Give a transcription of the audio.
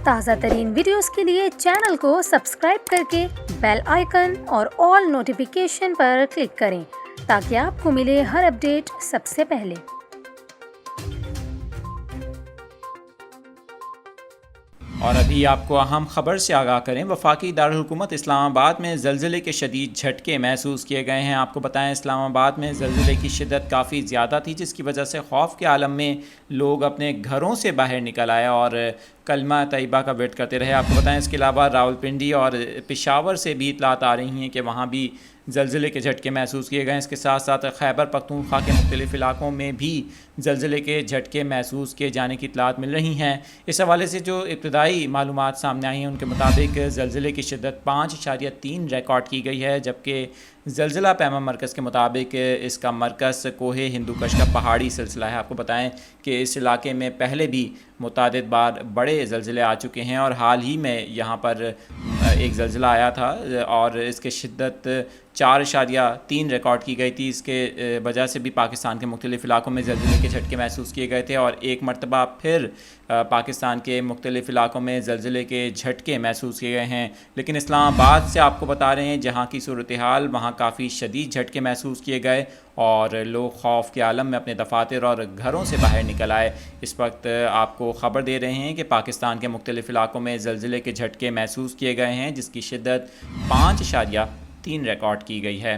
تازہ ترین ویڈیوز کے لیے چینل کو سبسکرائب کر کے بیل آئیکن اور آل نوٹیفیکیشن پر کلک کریں تاکہ آپ کو ملے ہر اپڈیٹ سب سے پہلے۔ اور ابھی آپ کو اہم خبر سے آگاہ کریں، وفاقی دارالحکومت اسلام آباد میں زلزلے کے شدید جھٹکے محسوس کیے گئے ہیں۔ آپ کو بتائیں اسلام آباد میں زلزلے کی شدت کافی زیادہ تھی، جس کی وجہ سے خوف کے عالم میں لوگ اپنے گھروں سے باہر نکل آئے اور کلمہ طیبہ کا ویٹ کرتے رہے۔ آپ کو بتائیں اس کے علاوہ راولپنڈی اور پشاور سے بھی اطلاعات آ رہی ہیں کہ وہاں بھی زلزلے کے جھٹکے محسوس کیے گئے ہیں۔ اس کے ساتھ ساتھ خیبر پختونخوا کے مختلف علاقوں میں بھی زلزلے کے جھٹکے محسوس کیے جانے کی اطلاعات مل رہی ہیں۔ اس حوالے سے جو ابتدائی معلومات سامنے آئی ہیں ان کے مطابق زلزلے کی شدت 5.3 ریکارڈ کی گئی ہے، جبکہ زلزلہ پیما مرکز کے مطابق اس کا مرکز کوہ ہندوکش کا پہاڑی سلسلہ ہے۔ آپ کو بتائیں کہ اس علاقے میں پہلے بھی متعدد بار بڑے زلزلے آ چکے ہیں اور حال ہی میں یہاں پر ایک زلزلہ آیا تھا اور اس کی شدت 4.3 ریکارڈ کی گئی تھی۔ اس کے وجہ سے بھی پاکستان کے مختلف علاقوں میں زلزلے کے جھٹکے محسوس کیے گئے تھے اور ایک مرتبہ پھر پاکستان کے مختلف علاقوں میں زلزلے کے جھٹکے محسوس کیے گئے ہیں۔ لیکن اسلام آباد سے آپ کو بتا رہے ہیں جہاں کی صورتحال وہاں کافی شدید جھٹکے محسوس کیے گئے اور لوگ خوف کے عالم میں اپنے دفاتر اور گھروں سے باہر نکل آئے۔ اس وقت آپ کو خبر دے رہے ہیں کہ پاکستان کے مختلف علاقوں میں زلزلے کے جھٹکے محسوس کیے گئے ہیں، جس کی شدت 5.3 ریکارڈ کی گئی ہے۔